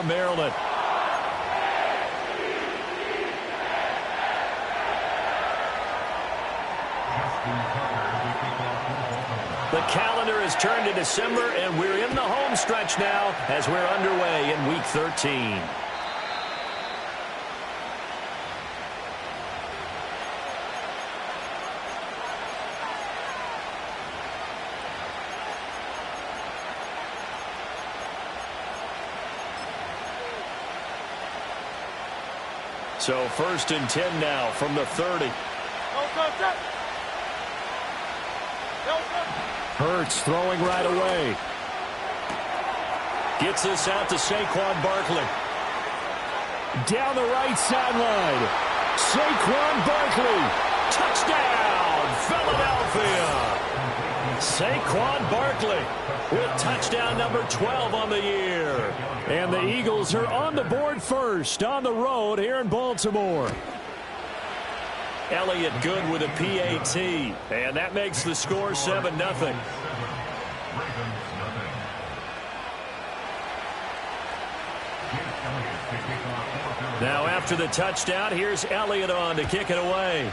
from Maryland. The calendar has turned to December, and we're in the home stretch now as we're underway in Week 13. So 1st and 10 now from the 30. Hurts throwing right away. Gets this out to Saquon Barkley. Down the right sideline. Saquon Barkley. Touchdown, Philadelphia. Saquon Barkley with touchdown number 12 on the year. And the Eagles are on the board first on the road here in Baltimore. Elliott good with a PAT, and that makes the score 7-0. Now after the touchdown, here's Elliott on to kick it away.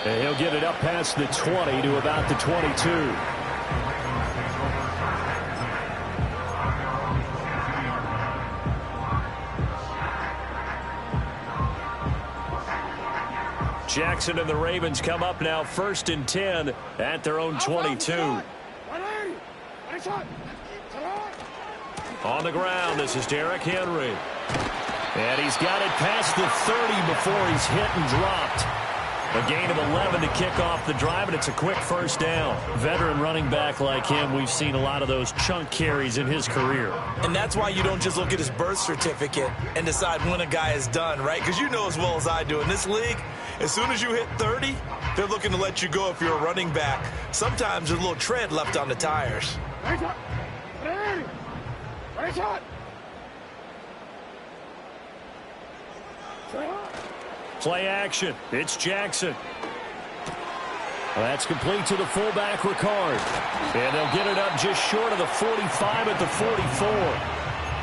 And he'll get it up past the 20 to about the 22. Jackson and the Ravens come up now 1st and 10 at their own 22. On the ground, this is Derrick Henry. And he's got it past the 30 before he's hit and dropped. A gain of 11 to kick off the drive, and it's a quick first down. Veteran running back like him, we've seen a lot of those chunk carries in his career. And that's why you don't just look at his birth certificate and decide when a guy is done, right? Because you know as well as I do, in this league, as soon as you hit 30, they're looking to let you go if you're a running back. Sometimes there's a little tread left on the tires. Play action. It's Jackson. Well, that's complete to the fullback, Ricard. And they'll get it up just short of the 45 at the 44.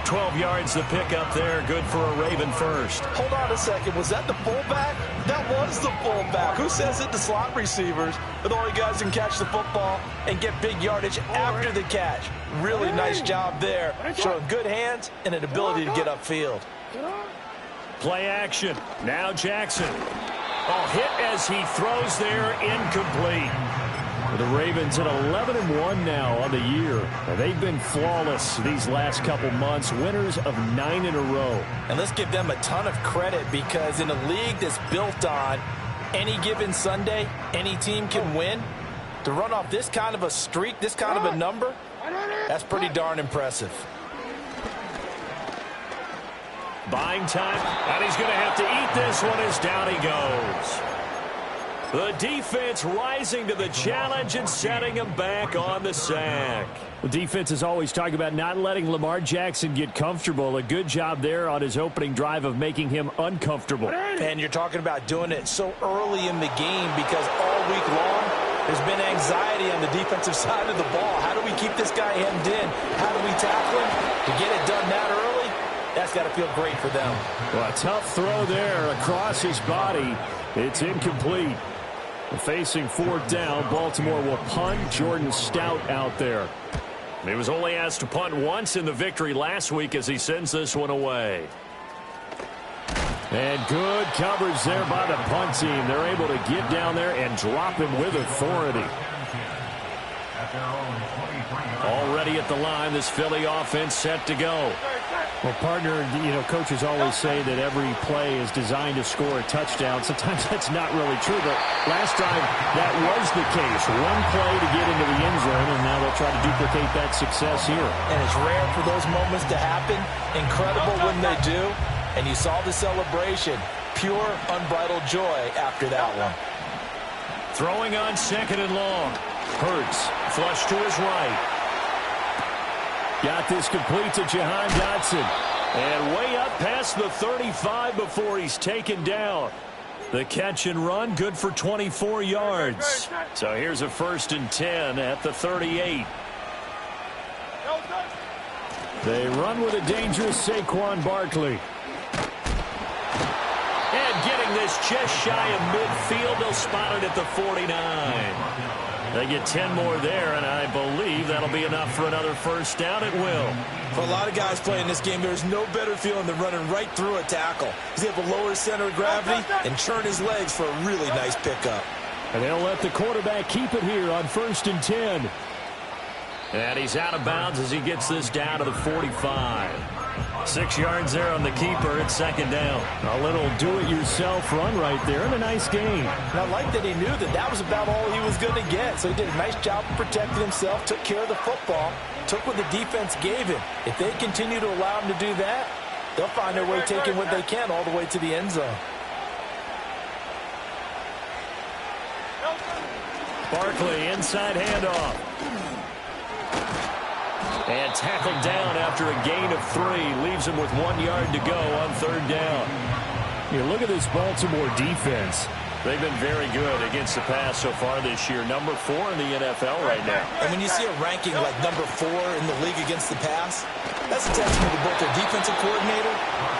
12 yards the pickup there. Good for a Raven first. Hold on a second. Was that the fullback? That was the fullback. Who says it? The slot receivers are the only guys who can catch the football and get big yardage after the catch. Really nice job there. Showing good hands and an ability to get upfield. Play action. Now Jackson. Hit as he throws there, incomplete. The Ravens at 11-1 now on the year. They've been flawless these last couple months, winners of 9 in a row. And let's give them a ton of credit, because in a league that's built on any given Sunday, any team can win. To run off this kind of a streak, this kind of a number, that's pretty darn impressive. Buying time, and he's going to have to eat this one as down he goes. The defense rising to the challenge and setting him back on the sack. The defense is always talking about not letting Lamar Jackson get comfortable. A good job there on his opening drive of making him uncomfortable. And you're talking about doing it so early in the game, because all week long there's been anxiety on the defensive side of the ball. How do we keep this guy hemmed in? How do we tackle him? To get it done that early, that's got to feel great for them. Well, a tough throw there across his body. It's incomplete. Facing 4th down, Baltimore will punt. Jordan Stout out there. He was only asked to punt once in the victory last week as he sends this one away. And good coverage there by the punt team. They're able to get down there and drop him with authority. Already at the line, this Philly offense set to go. Well, partner, coaches always say that every play is designed to score a touchdown. Sometimes that's not really true, but last time that was the case. One play to get into the end zone, and now they'll try to duplicate that success here. And it's rare for those moments to happen. Incredible when they do. And you saw the celebration. Pure, unbridled joy after that one. Throwing on 2nd and long. Hurts, flush to his right. Got this complete to Jahan Dotson. And way up past the 35 before he's taken down. The catch and run, good for 24 yards. So here's a 1st and 10 at the 38. They run with a dangerous Saquon Barkley. And getting this just shy of midfield, they'll spot it at the 49. They get 10 more there, and I believe that'll be enough for another 1st down at will. For a lot of guys playing this game, there's no better feeling than running right through a tackle. He's able to lower his center of gravity and churn his legs for a really nice pickup. And they'll let the quarterback keep it here on 1st and 10. And he's out of bounds as he gets this down to the 45. 6 yards there on the keeper. It's 2nd down. A little do-it-yourself run right there and a nice gain. And I like that he knew that that was about all he was going to get. So he did a nice job of protecting himself, took care of the football, took what the defense gave him. If they continue to allow him to do that, they'll find their way taking what they can all the way to the end zone. Barkley, inside handoff. And tackled down after a gain of 3. Leaves him with 1 yard to go on 3rd down. You look at this Baltimore defense. They've been very good against the pass so far this year. Number 4 in the NFL right now. And when you see a ranking like number 4 in the league against the pass, that's a testament to both their defensive coordinator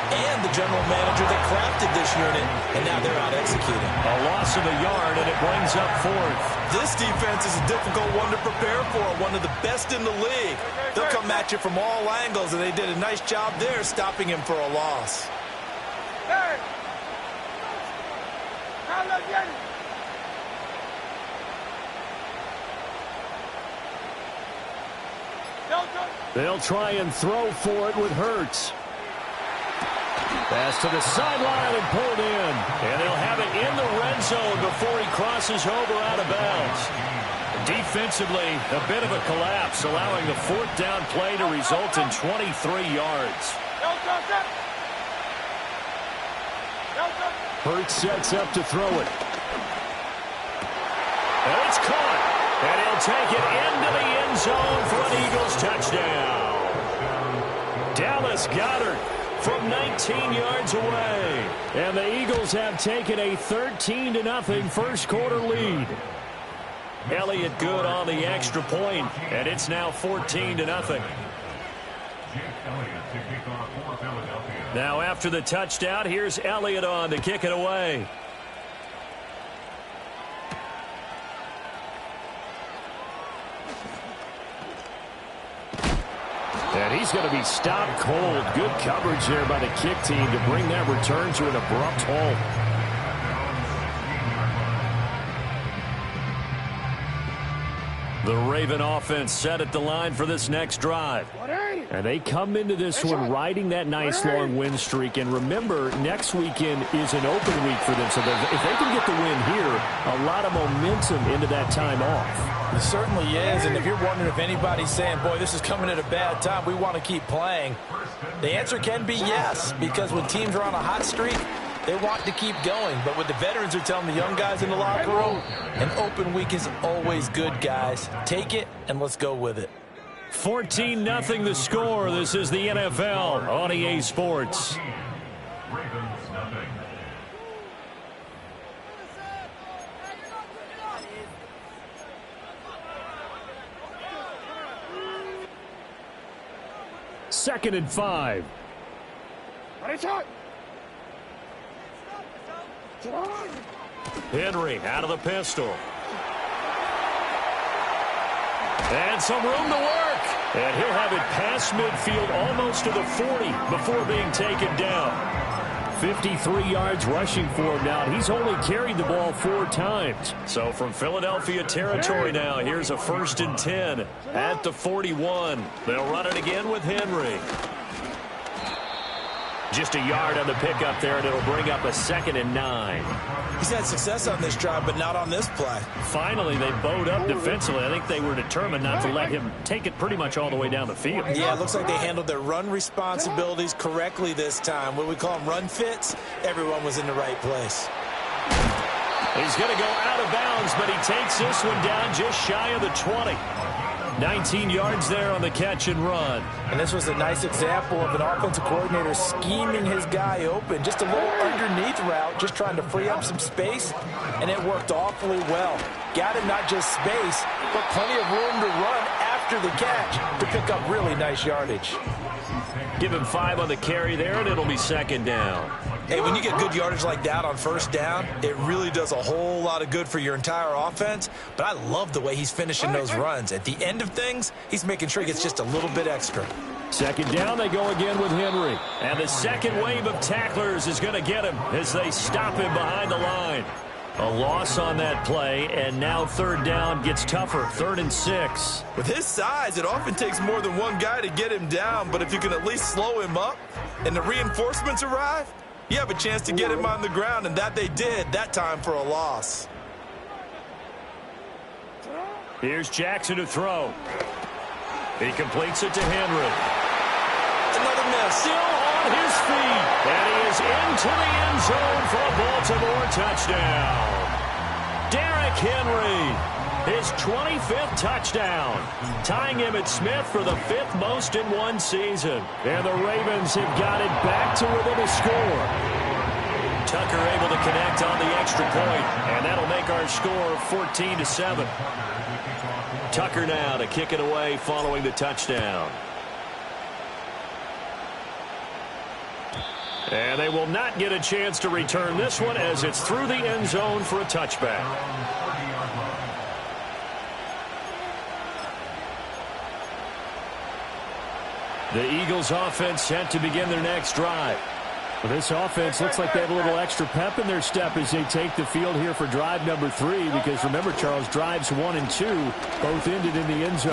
and the general manager that crafted this unit, and now they're out executing. A loss of a yard, and it brings up 4th. This defense is a difficult one to prepare for, one of the best in the league. They'll come at you from all angles, and they did a nice job there stopping him for a loss. They'll try and throw for it with Hurts. Pass to the sideline and pulled in. And they'll have it in the red zone before he crosses over out of bounds. Defensively, a bit of a collapse, allowing the 4th down play to result in 23 yards. Hurts sets up to throw it. And it's caught. And he'll take it into the end zone for an Eagles touchdown. Dallas Goedert from 19 yards away. And the Eagles have taken a 13-0 first quarter lead. Elliott good on the extra point, and it's now 14-0. Now after the touchdown, here's Elliott on to kick it away. And he's going to be stopped cold. Good coverage there by the kick team to bring that return to an abrupt halt. The Raven offense set at the line for this next drive. And they come into this one riding that nice long win streak. And remember, next weekend is an open week for them. So if they can get the win here, a lot of momentum into that time off. It certainly is. And if you're wondering if anybody's saying, boy, this is coming at a bad time, we want to keep playing, the answer can be yes. Because when teams are on a hot streak, they want to keep going. But what the veterans are telling the young guys in the locker room, an open week is always good, guys. Take it and let's go with it. 14-0 the score. This is the NFL on EA Sports. Second and 5. Henry out of the pistol. And some room to work. And he'll have it past midfield almost to the 40 before being taken down. 53 yards rushing for him now. He's only carried the ball 4 times. So from Philadelphia territory now, here's a 1st and 10 at the 41. They'll run it again with Henry. Just a yard on the pickup there, and it'll bring up a 2nd and 9. He's had success on this drive, but not on this play. Finally, they bowed up defensively. I think they were determined not to let him take it pretty much all the way down the field. Yeah, it looks like they handled their run responsibilities correctly this time. What we call them run fits, everyone was in the right place. He's going to go out of bounds, but he takes this one down just shy of the 20. 19 yards there on the catch and run. And this was a nice example of an offensive coordinator scheming his guy open. Just a little underneath route, just trying to free up some space, and it worked awfully well. Got him not just space, but plenty of room to run after the catch to pick up really nice yardage. Give him 5 on the carry there, and it'll be second down. Hey, when you get good yardage like that on first down, it really does a whole lot of good for your entire offense. But I love the way he's finishing those runs. At the end of things, he's making sure he gets just a little bit extra. Second down, they go again with Henry. And the second wave of tacklers is going to get him as they stop him behind the line. A loss on that play, and now third down gets tougher, 3rd and 6. With his size, it often takes more than one guy to get him down, but if you can at least slow him up and the reinforcements arrive, you have a chance to get him on the ground, and that they did, that time for a loss. Here's Jackson to throw. He completes it to Henry. Another miss. Still on his feet. And he is into the end zone for a Baltimore touchdown. Derrick Henry, his 25th touchdown, tying Emmitt Smith for the 5th most in one season. And the Ravens have got it back to within a score. Tucker able to connect on the extra point, and that'll make our score 14-7. Tucker now to kick it away following the touchdown. And they will not get a chance to return this one as it's through the end zone for a touchback. The Eagles offense set to begin their next drive. Well, this offense looks like they have a little extra pep in their step as they take the field here for drive number 3, because remember, Charles, drives 1 and 2 both ended in the end zone.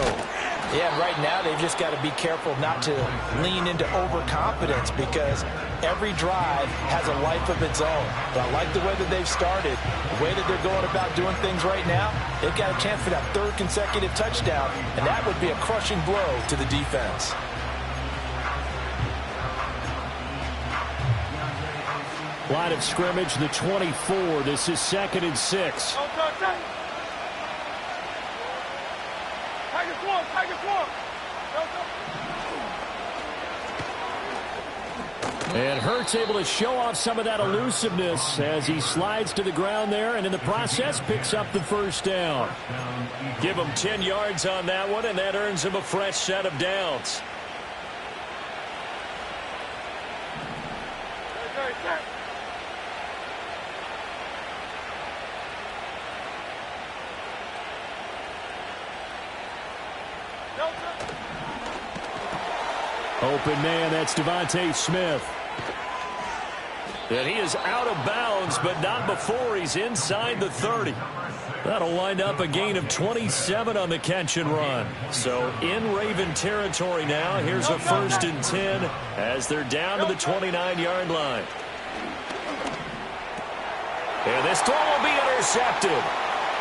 Yeah, and right now they've just got to be careful not to lean into overconfidence, because every drive has a life of its own. But I like the way that they've started, the way that they're going about doing things right now. They've got a chance for that 3rd consecutive touchdown, and that would be a crushing blow to the defense. Line of scrimmage, the 24. This is 2nd and 6. And Hurts able to show off some of that elusiveness as he slides to the ground there, and in the process picks up the first down. Give him 10 yards on that one, and that earns him a fresh set of downs. Open man, that's Devontae Smith. And he is out of bounds, but not before he's inside the 30. That'll wind up a gain of 27 on the catch and run. So in Raven territory now. Here's a 1st and 10 as they're down to the 29-yard line. And this throw will be intercepted.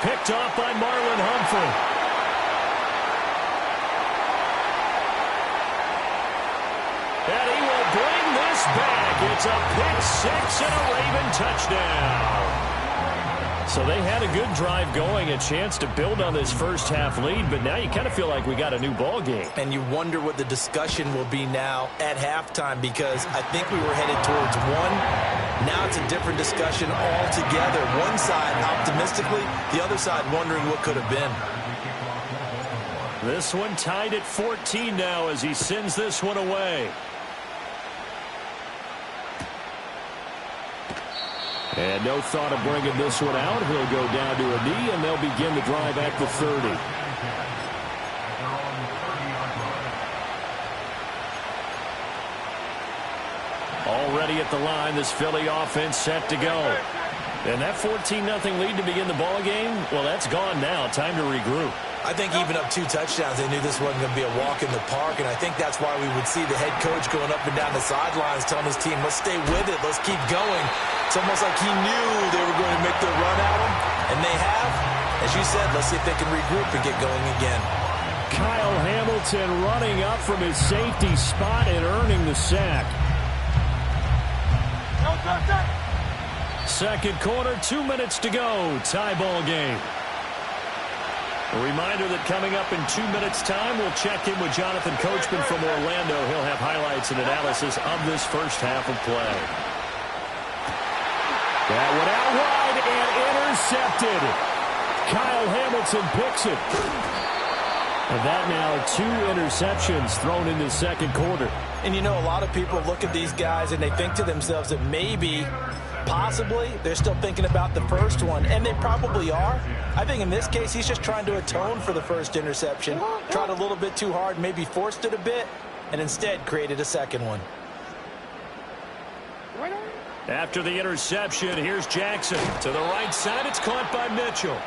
Picked off by Marlon Humphrey. And he will bring this back. It's a pick-6 and a Raven touchdown. So they had a good drive going, a chance to build on this first-half lead, but now you kind of feel like we got a new ball game. And you wonder what the discussion will be now at halftime, because I think we were headed towards one. Now it's a different discussion altogether. One side optimistically, the other side wondering what could have been. This one tied at 14 now as he sends this one away. And no thought of bringing this one out. He'll go down to a knee, and they'll begin the drive at the 30. Already at the line, this Philly offense set to go. And that 14-0 lead to begin the ball game, well, that's gone now. Time to regroup. I think even up 2 touchdowns, they knew this wasn't going to be a walk in the park, and I think that's why we would see the head coach going up and down the sidelines telling his team, let's stay with it, let's keep going. It's almost like he knew they were going to make the run at him, and they have. As you said, let's see if they can regroup and get going again. Kyle Hamilton running up from his safety spot and earning the sack. Second quarter, 2 minutes to go. Tie ball game. A reminder that coming up in 2 minutes' time, we'll check in with Jonathan Coachman from Orlando. He'll have highlights and analysis of this first half of play. That one out wide and intercepted. Kyle Hamilton picks it. And that now 2 interceptions thrown in the second quarter. And you know, a lot of people look at these guys and they think to themselves that maybe, possibly, they're still thinking about the first one. And they probably are. I think in this case, he's just trying to atone for the first interception. Tried a little bit too hard, maybe forced it a bit, and instead created a second one. After the interception, here's Jackson. To the right side, it's caught by Mitchell.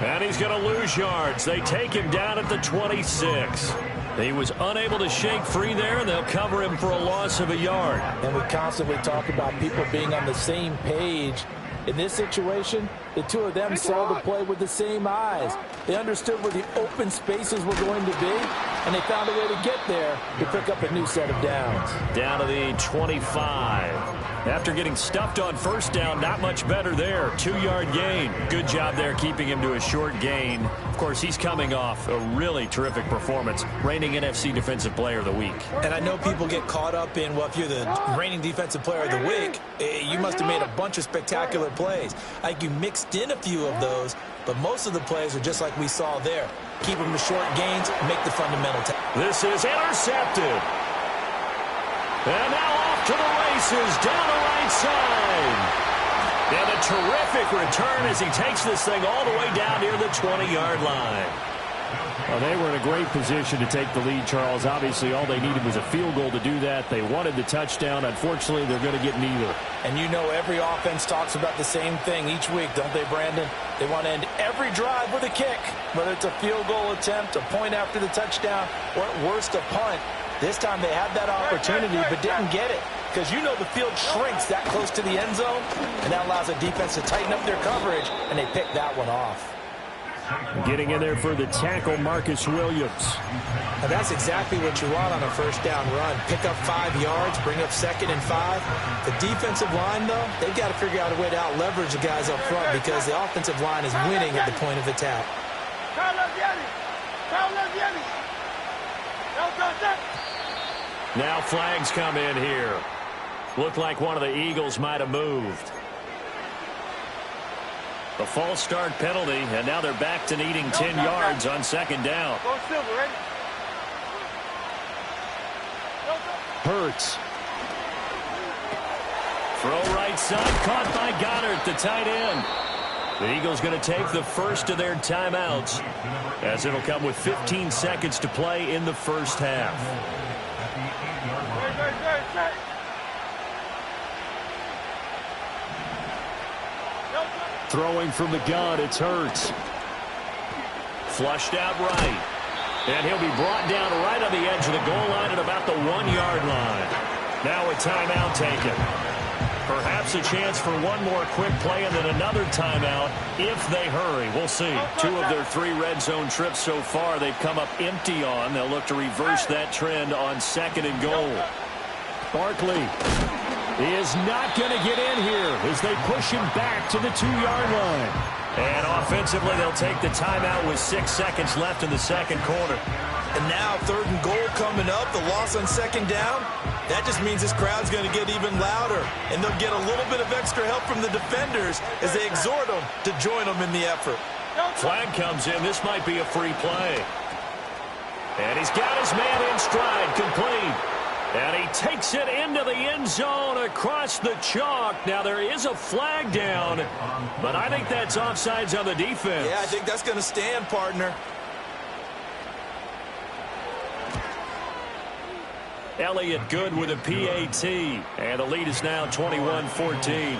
And he's going to lose yards. They take him down at the 26. He was unable to shake free there, and they'll cover him for a loss of a yard. And we constantly talk about people being on the same page. In this situation, the two of them saw the play with the same eyes. They understood where the open spaces were going to be, and they found a way to get there to pick up a new set of downs. Down to the 25. After getting stuffed on first down, not much better there. 2-yard gain. Good job there keeping him to a short gain. Of course, he's coming off a really terrific performance, reigning NFC Defensive Player of the Week. And I know people get caught up in, well, if you're the reigning Defensive Player of the Week, you must have made a bunch of spectacular plays. Like you mixed in a few of those, but most of the plays are just like we saw there. Keep them to short gains, make the fundamental tackle. This is intercepted. And now off to the races, down the right side. And a terrific return as he takes this thing all the way down near the 20-yard line. Well, they were in a great position to take the lead, Charles. Obviously, all they needed was a field goal to do that. They wanted the touchdown. Unfortunately, they're going to get neither. And you know every offense talks about the same thing each week, don't they, Brandon? They want to end every drive with a kick, whether it's a field goal attempt, a point after the touchdown, or at worst, a punt. This time they had that opportunity but didn't get it because you know the field shrinks that close to the end zone, and that allows the defense to tighten up their coverage, and they picked that one off. Getting in there for the tackle, Marcus Williams. Now that's exactly what you want on a first down run. Pick up 5 yards, bring up 2nd and 5. The defensive line, though, they've got to figure out a way to out-leverage the guys up front because the offensive line is winning at the point of attack. Now flags come in here. Looked like one of the Eagles might have moved. A false start penalty, and now they're back to needing 10 yards on 2nd down. Hurts. Throw right side, caught by Goddard, the tight end. The Eagles going to take the first of their timeouts, as it'll come with 15 seconds to play in the first half. Throwing from the gun, it's Hurts. Flushed out right. And he'll be brought down right on the edge of the goal line at about the 1-yard line. Now a timeout taken. Perhaps a chance for one more quick play and then another timeout if they hurry. We'll see. 2 of their 3 red zone trips so far they've come up empty on. They'll look to reverse that trend on 2nd and goal. Barkley is not going to get in here as they push him back to the 2-yard line. And offensively, they'll take the timeout with 6 seconds left in the second quarter. And now 3rd and goal coming up, the loss on 2nd down. That just means this crowd's going to get even louder, and they'll get a little bit of extra help from the defenders as they exhort them to join them in the effort. Flag comes in. This might be a free play. And he's got his man in stride, complete. And he takes it into the end zone across the chalk. Now, there is a flag down, but I think that's offsides on the defense. Yeah, I think that's going to stand, partner. Elliott good with a PAT. And the lead is now 21-14.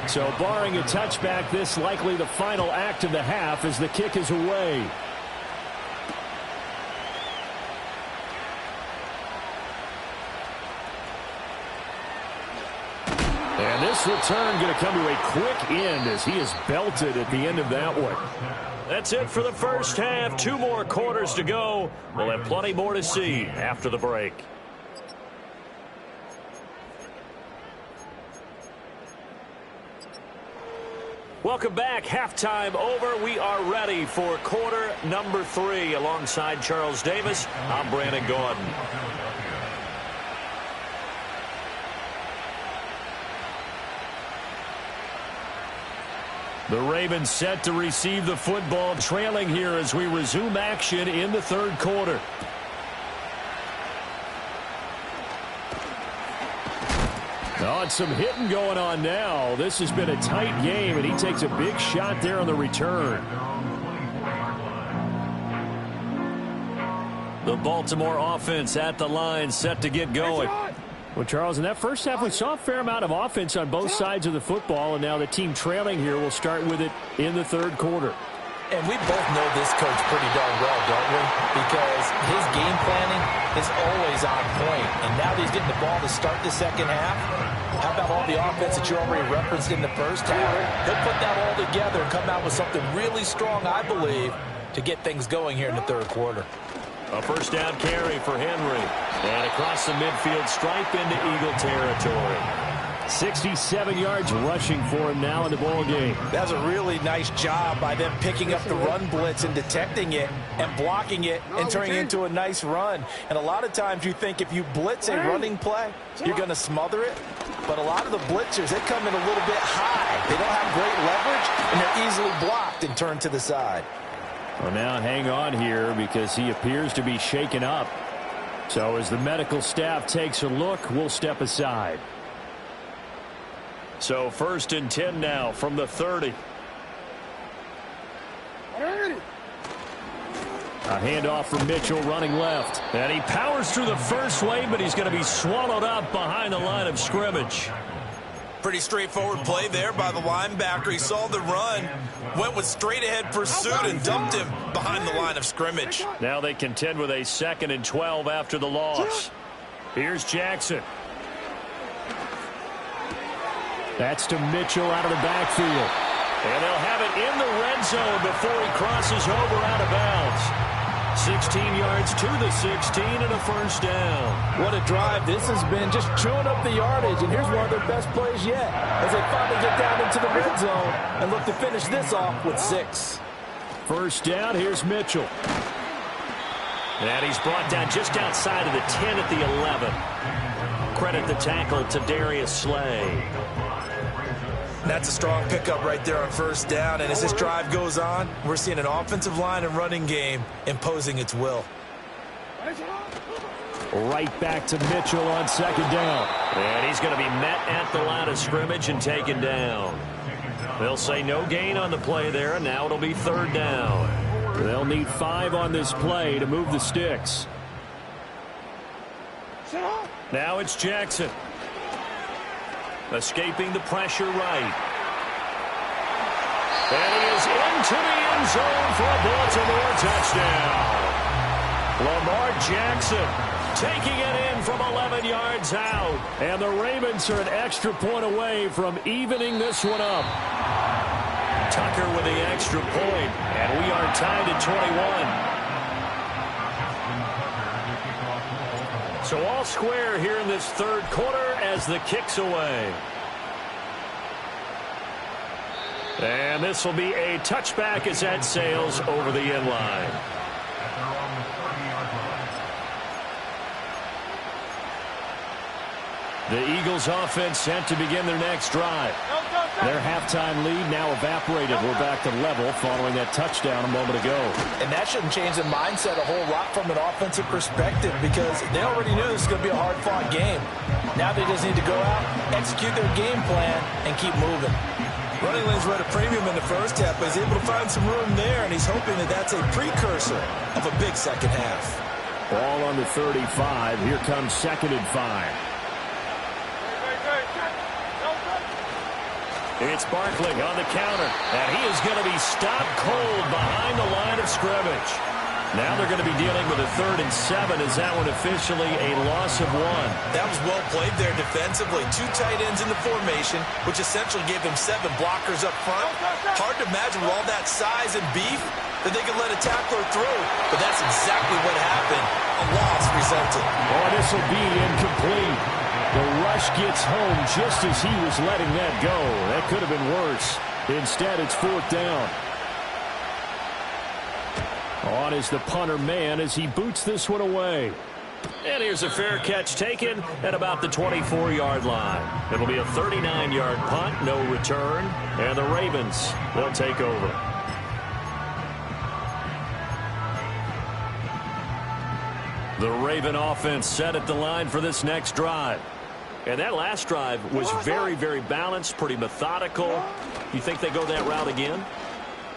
So barring a touchback, this likely the final act of the half as the kick is away. And this return going to come to a quick end as he is belted at the end of that one. That's it for the first half. 2 more quarters to go. We'll have plenty more to see after the break. Welcome back. Halftime over. We are ready for quarter number 3. Alongside Charles Davis, I'm Brandon Gordon. The Ravens set to receive the football, trailing here as we resume action in the third quarter. Oh, and some hitting going on now. This has been a tight game, and he takes a big shot there on the return. The Baltimore offense at the line, set to get going. Well, Charles, in that first half, we saw a fair amount of offense on both sides of the football, and now the team trailing here will start with it in the third quarter. And we both know this coach pretty darn well, don't we? Because his game planning is always on point. And now that he's getting the ball to start the second half, how about all the offense that you already referenced in the first half? He'll put that all together and come out with something really strong, I believe, to get things going here in the third quarter. A first down carry for Henry. And across the midfield stripe into Eagle territory. 67 yards rushing for him now in the ball game. That's a really nice job by them picking up the run blitz and detecting it and blocking it and turning it into a nice run. And a lot of times you think if you blitz a running play, you're going to smother it. But a lot of the blitzers, they come in a little bit high. They don't have great leverage, and they're easily blocked and turned to the side. Well, now hang on here because he appears to be shaken up. So as the medical staff takes a look, we'll step aside. So 1st and 10 now from the 30. A handoff from Mitchell running left. And he powers through the first wave, but he's going to be swallowed up behind the line of scrimmage. Pretty straightforward play there by the linebacker. He saw the run, went with straight-ahead pursuit, and dumped him behind the line of scrimmage. Now they contend with a 2nd and 12 after the loss. Here's Jackson. That's to Mitchell out of the backfield. And they'll have it in the red zone before he crosses over out of bounds. 16 yards to the 16 and a first down. What a drive this has been, just chewing up the yardage. And here's one of their best plays yet as they finally get down into the red zone and look to finish this off with 6. First down, here's Mitchell. And he's brought down just outside of the 10 at the 11. Credit the tackle to Darius Slay. That's a strong pickup right there on first down. And as this drive goes on, we're seeing an offensive line and running game imposing its will. Right back to Mitchell on 2nd down. And he's going to be met at the line of scrimmage and taken down. They'll say no gain on the play there, and now it'll be 3rd down. They'll need 5 on this play to move the sticks. Now it's Jackson. Escaping the pressure right. And he is into the end zone for a Baltimore touchdown. Lamar Jackson taking it in from 11 yards out. And the Ravens are an extra point away from evening this one up. Tucker with the extra point. And we are tied at 21. So all square here in this third quarter as the kick's away. And this will be a touchback as that sails over the end line. The Eagles offense sent to begin their next drive. Their halftime lead now evaporated. We're back to level following that touchdown a moment ago. And that shouldn't change the mindset a whole lot from an offensive perspective because they already knew this was going to be a hard-fought game. Now they just need to go out, execute their game plan, and keep moving. Running lanes were at a premium in the first half, but he's able to find some room there, and he's hoping that that's a precursor of a big second half. Ball on the 35. Here comes 2nd and 5. It's Barkley on the counter, and he is going to be stopped cold behind the line of scrimmage. Now they're going to be dealing with a 3rd and 7. Is that one officially a loss of 1? That was well played there defensively. 2 tight ends in the formation, which essentially gave them 7 blockers up front. Hard to imagine with all that size and beef that they could let a tackler through, but that's exactly what happened. A loss resulted. Oh, this will be incomplete. The rush gets home just as he was letting that go. That could have been worse. Instead, it's 4th down. On is the punter man as he boots this one away. And here's a fair catch taken at about the 24-yard line. It'll be a 39-yard punt, no return. And the Ravens, they'll take over. The Raven offense set at the line for this next drive. And that last drive was very, very balanced, pretty methodical. You think they go that route again?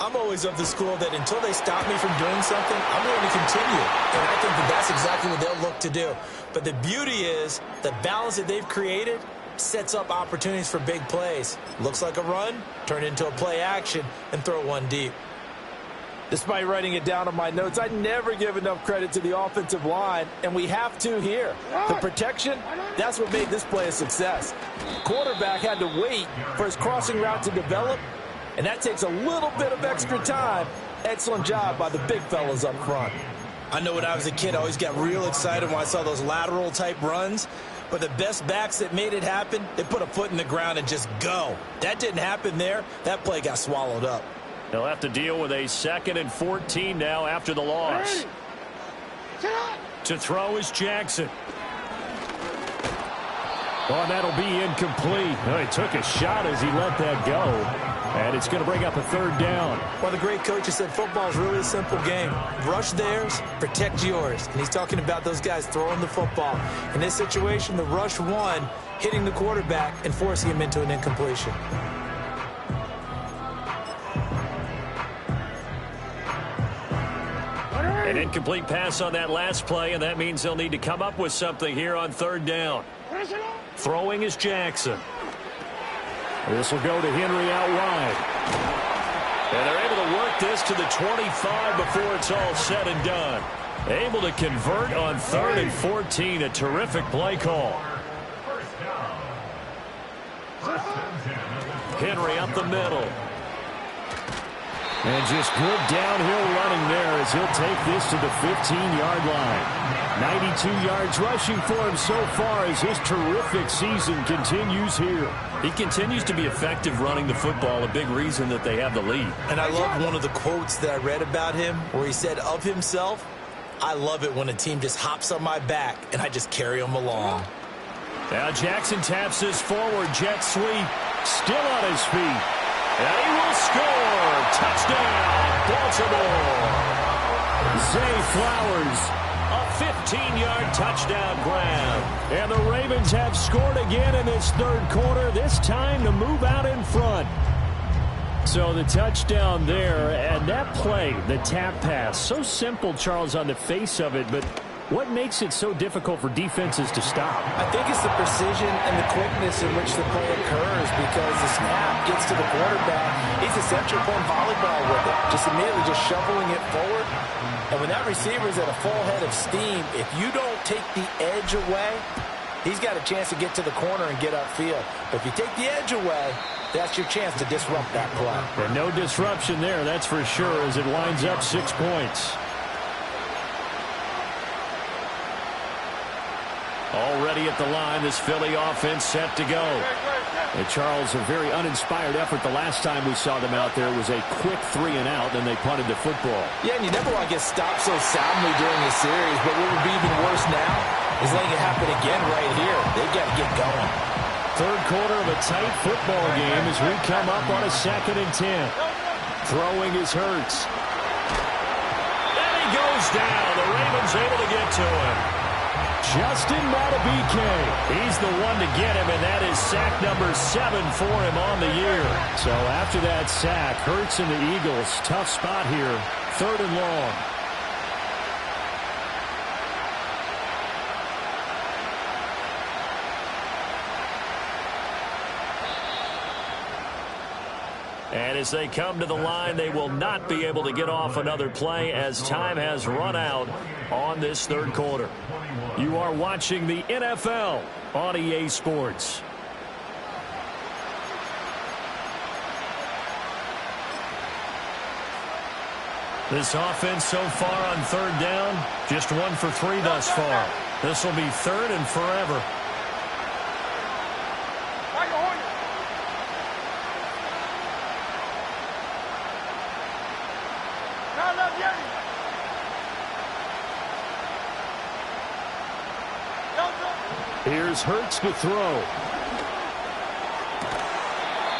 I'm always of the school that until they stop me from doing something, I'm going to continue. And I think that that's exactly what they'll look to do. But the beauty is the balance that they've created sets up opportunities for big plays. Looks like a run, turn it into a play action, and throw one deep. Despite writing it down on my notes, I never give enough credit to the offensive line, and we have to here. The protection, that's what made this play a success. Quarterback had to wait for his crossing route to develop, and that takes a little bit of extra time. Excellent job by the big fellas up front. I know when I was a kid, I always got real excited when I saw those lateral-type runs. But the best backs that made it happen, they put a foot in the ground and just go. That didn't happen there. That play got swallowed up. They'll have to deal with a 2nd and 14 now after the loss. To throw is Jackson. Oh, and that'll be incomplete. Oh, he took a shot as he let that go. And it's going to bring up a 3rd down. Well, the great coach has said football is really a simple game. Rush theirs, protect yours. And he's talking about those guys throwing the football. In this situation, the rush won, hitting the quarterback and forcing him into an incompletion. An incomplete pass on that last play, and that means they'll need to come up with something here on 3rd down. Throwing is Jackson. This will go to Henry out wide. And they're able to work this to the 25 before it's all said and done. Able to convert on 3rd and 14. A terrific play call. Henry up the middle. And just good downhill running there as he'll take this to the 15-yard line. 92 yards rushing for him so far as his terrific season continues here. He continues to be effective running the football, a big reason that they have the lead. And I love one of the quotes that I read about him where he said of himself, "I love it when a team just hops on my back and I just carry them along." Now Jackson taps this forward jet sweep, still on his feet. And he will score. Touchdown, Baltimore. Zay Flowers, a 15-yard touchdown grab. And the Ravens have scored again in this 3rd quarter, this time to move out in front. So the touchdown there, and that play, the tap pass, so simple, Charles, on the face of it, but what makes it so difficult for defenses to stop? I think it's the precision and the quickness in which the play occurs because the snap gets to the quarterback. He's essentially playing volleyball with it, just immediately just shoveling it forward. And when that receiver is at a full head of steam, if you don't take the edge away, he's got a chance to get to the corner and get upfield. But if you take the edge away, that's your chance to disrupt that play. And no disruption there, that's for sure, as it winds up 6 points. Already at the line, this Philly offense set to go. And Charles, a very uninspired effort the last time we saw them out there. It was a quick 3 and out, then they punted the football. Yeah, and you never want to get stopped so soundly during a series, but what would be even worse now is letting it happen again right here. They've got to get going. 3rd quarter of a tight football game as we come up on a 2nd and 10. Throwing is Hurts. And he goes down. The Ravens able to get to him. Justin Madubuike. He's the one to get him, and that is sack number 7 for him on the year. So after that sack, Hurts and the Eagles, tough spot here, 3rd and long. And as they come to the line, they will not be able to get off another play as time has run out on this 3rd quarter. You are watching the NFL on EA Sports. This offense so far on 3rd down, just 1 for 3 thus far. This will be 3rd and forever. Here's Hurts to throw.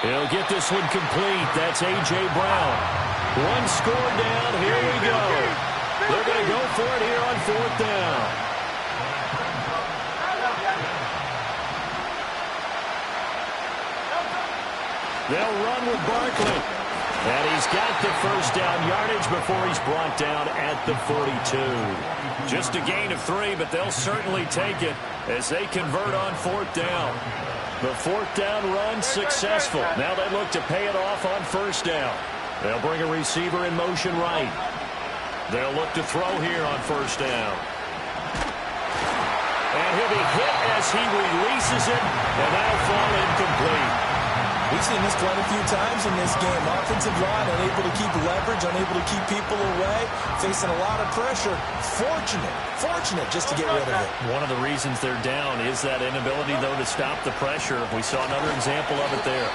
He'll get this one complete. That's A.J. Brown. One score down. Here we go. They're going to go for it here on 4th down. They'll run with Barkley. And he's got the first down yardage before he's brought down at the 42. Just a gain of 3, but they'll certainly take it as they convert on 4th down. The 4th down run successful. Now they look to pay it off on 1st down. They'll bring a receiver in motion right. They'll look to throw here on 1st down. And he'll be hit as he releases it, and that'll fall incomplete. We've seen this quite a few times in this game. Offensive line unable to keep leverage, unable to keep people away, facing a lot of pressure. Fortunate just to get rid of it. One of the reasons they're down is that inability, though, to stop the pressure. We saw another example of it there.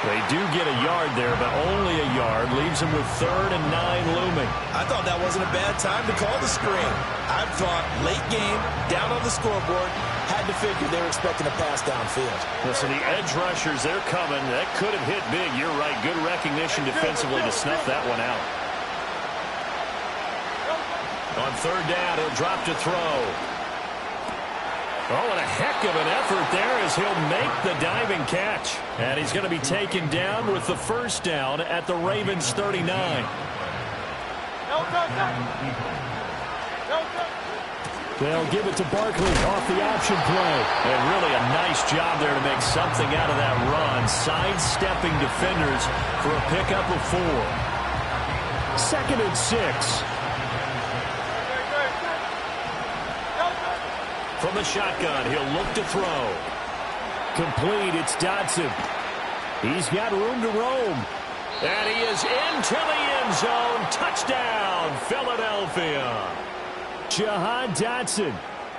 They do get a yard there, but only a yard. Leaves them with 3rd and 9 looming. I thought that wasn't a bad time to call the screen. I thought late game, down on the scoreboard, had to figure they were expecting a pass downfield. Listen, the edge rushers, they're coming. That could have hit big. You're right. Good recognition defensively to snuff that one out. On 3rd down, he'll drop to throw. Oh, and a heck of an effort there as he'll make the diving catch. And he's going to be taken down with the 1st down at the Ravens 39. They'll give it to Barkley off the option play. And really a nice job there to make something out of that run. Sidestepping defenders for a pickup of 4. 2nd and 6. From the shotgun, he'll look to throw. Complete, it's Dotson. He's got room to roam. And he is into the end zone. Touchdown, Philadelphia. Jahan Dotson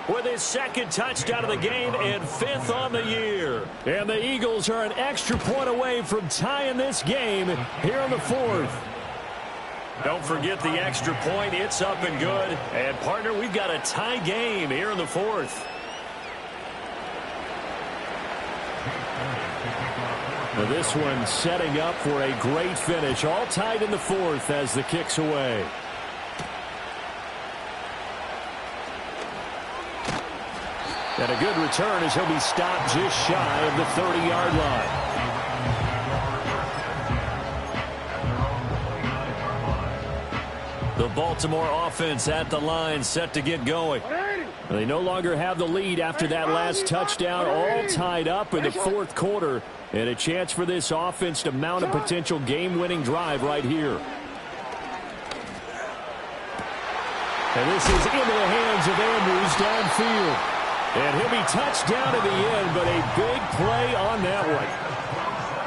with his 2nd touchdown of the game and 5th on the year. And the Eagles are an extra point away from tying this game here in the 4th. Don't forget the extra point. It's up and good. And, partner, we've got a tie game here in the 4th. Now this one setting up for a great finish. All tied in the 4th as the kick's away. And a good return as he'll be stopped just shy of the 30-yard line. The Baltimore offense at the line, set to get going. They no longer have the lead after that last touchdown, all tied up in the 4th quarter, and a chance for this offense to mount a potential game-winning drive right here. And this is into the hands of Andrews downfield. And he'll be touched down at the end, but a big play on that one.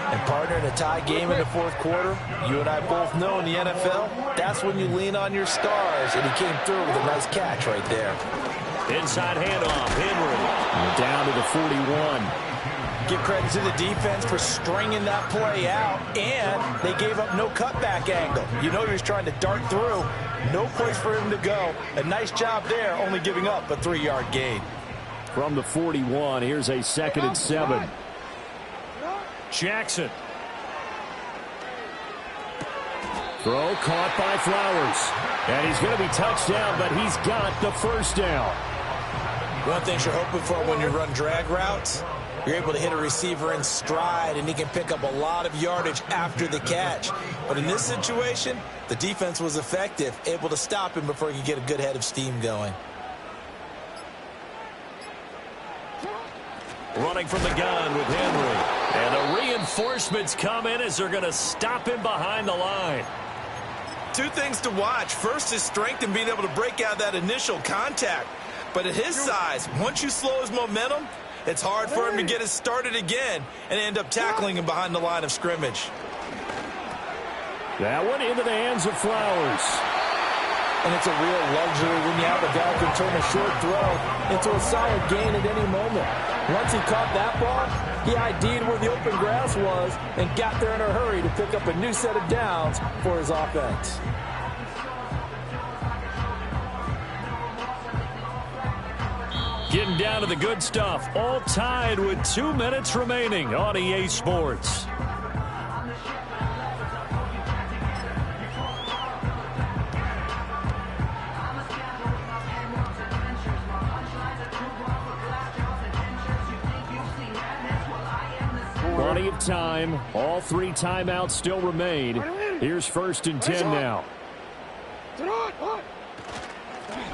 And, partner, in a tie game in the 4th quarter, you and I both know in the NFL, that's when you lean on your stars, and he came through with a nice catch right there. Inside handoff, Henry. Down to the 41. Give credit to the defense for stringing that play out, and they gave up no cutback angle. You know he was trying to dart through. No place for him to go. A nice job there, only giving up a 3-yard gain. From the 41, here's a 2nd and 7. Jackson. Throw caught by Flowers. And he's going to be touched down, but he's got the 1st down. One thing you're hoping for when you run drag routes, you're able to hit a receiver in stride, and he can pick up a lot of yardage after the catch. But in this situation, the defense was effective, able to stop him before he could get a good head of steam going. Running from the gun with Henry. And the reinforcements come in as they're going to stop him behind the line. 2 things to watch. First, his strength and being able to break out that initial contact. But at his size, once you slow his momentum, it's hard for him to get it started again and end up tackling him behind the line of scrimmage. That one into the hands of Flowers. And it's a real luxury when you have a guy who can turn a short throw into a solid gain at any moment. Once he caught that ball, he ID'd where the open grass was and got there in a hurry to pick up a new set of downs for his offense. Getting down to the good stuff. All tied with 2 minutes remaining on EA Sports. Plenty of time. All 3 timeouts still remain. Here's 1st and 10 now.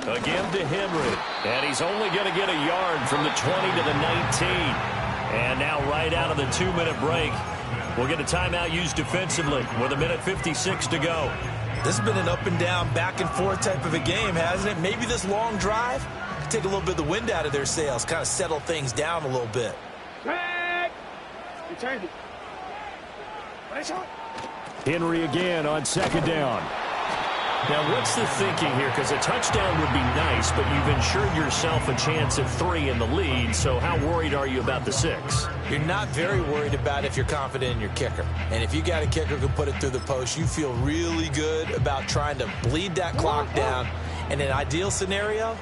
Again to Henry. And he's only going to get a yard from the 20 to the 19. And now right out of the 2-minute break, we'll get a timeout used defensively with 1:56 to go. This has been an up and down, back and forth type of a game, hasn't it? Maybe this long drive could take a little bit of the wind out of their sails, kind of settle things down a little bit. Henry again on 2nd down. Now, what's the thinking here? Because a touchdown would be nice, but you've ensured yourself a chance at 3 in the lead, so how worried are you about the 6? You're not very worried about it if you're confident in your kicker. And if you got a kicker who can put it through the post, you feel really good about trying to bleed that clock down. In an ideal scenario,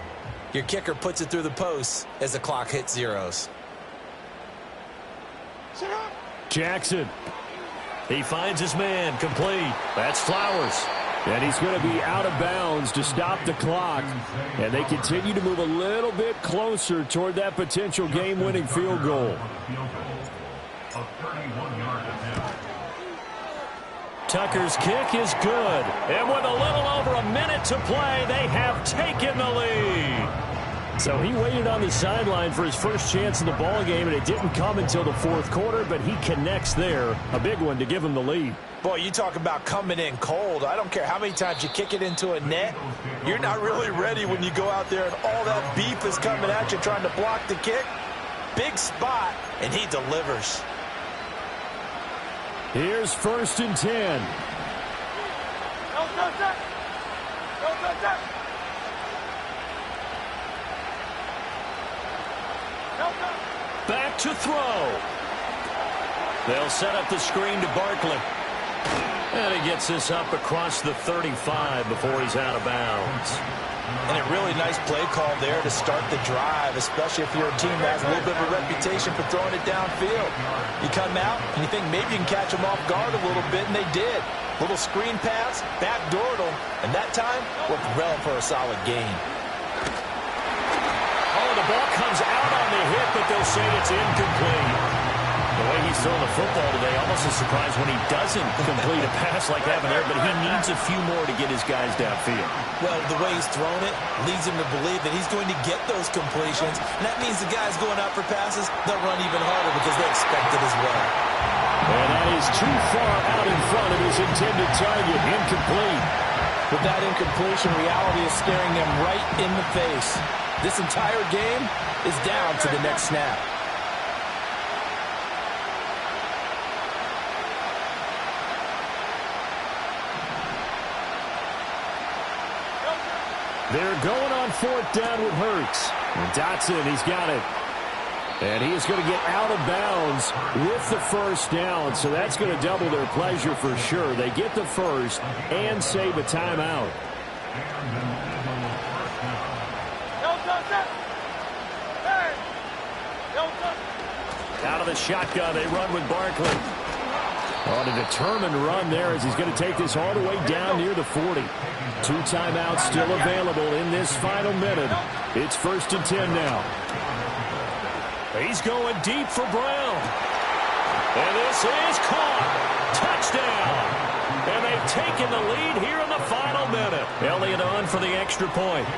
your kicker puts it through the post as the clock hits zeros. Jackson. He finds his man, complete. That's Flowers. And he's going to be out of bounds to stop the clock. And they continue to move a little bit closer toward that potential game-winning field goal. Tucker's kick is good. And with a little over a minute to play, they have taken the lead. So he waited on the sideline for his first chance in the ball game, and it didn't come until the 4th quarter, but he connects there. A big one to give him the lead. Boy, you talk about coming in cold. I don't care how many times you kick it into a net. You're not really ready when you go out there and all that beef is coming at you trying to block the kick. Big spot, and he delivers. Here's 1st and 10. Back to throw. They'll set up the screen to Barkley. And he gets this up across the 35 before he's out of bounds. And a really nice play call there to start the drive, especially if you're a team that has a little bit of a reputation for throwing it downfield. You come out and you think maybe you can catch them off guard a little bit, and they did. Little screen pass, backdoored them, and that time worked well for a solid gain. Oh, the ball comes out on the hit, but they'll say it's incomplete. The way he's throwing the football today, almost a surprise when he doesn't complete a pass like that there, but he needs a few more to get his guys downfield. Well, the way he's thrown it leads him to believe that he's going to get those completions, and that means the guys going out for passes, they'll run even harder because they expect it as well. And that is too far out in front of his intended target, incomplete. With that incompletion, reality is staring them right in the face. This entire game is down to the next snap. They're going on 4th down with Hurts. And Dotson, he's got it. And he is going to get out of bounds with the 1st down, so that's going to double their pleasure for sure. They get the 1st and save a timeout. Out of the shotgun, they run with Barkley. On a determined run there as he's going to take this all the way down near the 40. 2 timeouts still available in this final minute. It's 1st and 10 now. He's going deep for Brown. And this is caught. Touchdown. And they've taken the lead here in the final minute. Elliott on for the extra point.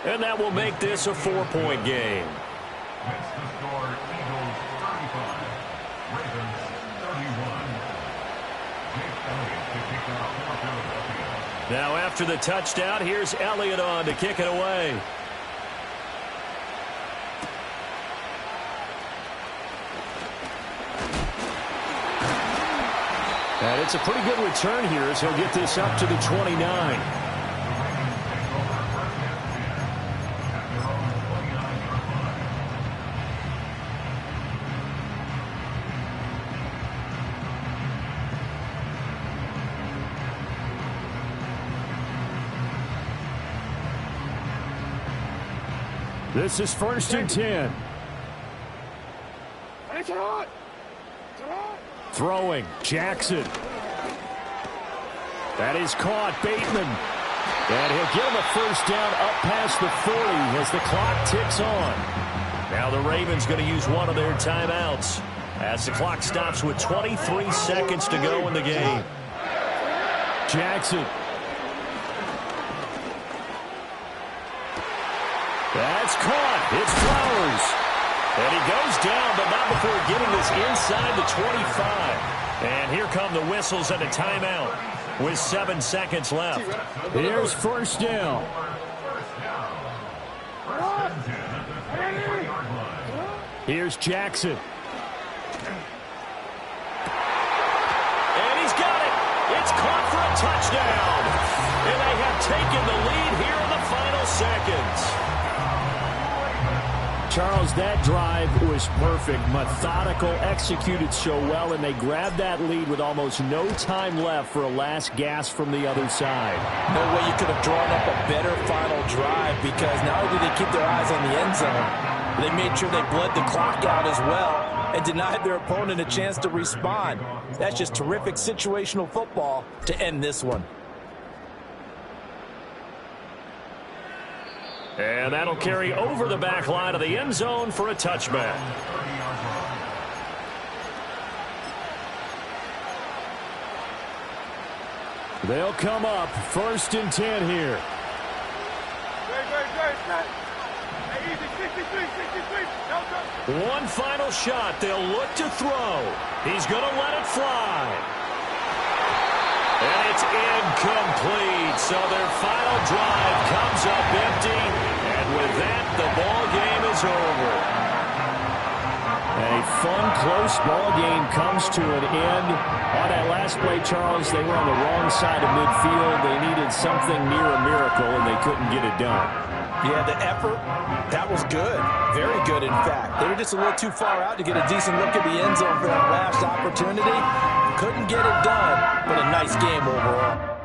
And that will make this a 4-point game. Now after the touchdown, here's Elliott on to kick it away. And it's a pretty good return here as he'll get this up to the 29. This is 1st and 10. Throwing, Jackson. That is caught, Bateman. And he'll get him a first down up past the 40 as the clock ticks on. Now the Ravens going to use one of their timeouts as the clock stops with 23 seconds to go in the game. Jackson. That's caught. It's Flowers. And he goes down, but not before getting this inside the 25. And here come the whistles and a timeout with 7 seconds left. Here's 1st down. Here's Jackson. And he's got it. It's caught for a touchdown. And they have taken the lead here in the final seconds. Charles, that drive was perfect, methodical, executed so well, and they grabbed that lead with almost no time left for a last gasp from the other side. No way you could have drawn up a better final drive, because not only did they keep their eyes on the end zone, they made sure they bled the clock out as well and denied their opponent a chance to respond. That's just terrific situational football to end this one. And that'll carry over the back line of the end zone for a touchback. They'll come up 1st and 10 here. One final shot. They'll look to throw. He's going to let it fly. And it's incomplete. So their final drive comes up empty. And with that, the ball game is over. A fun, close ball game comes to an end. On that last play, Charles, they were on the wrong side of midfield. They needed something near a miracle, and they couldn't get it done. Yeah, the effort, that was good. Very good, in fact. They were just a little too far out to get a decent look at the end zone for that last opportunity. Couldn't get it done, but a nice game overall.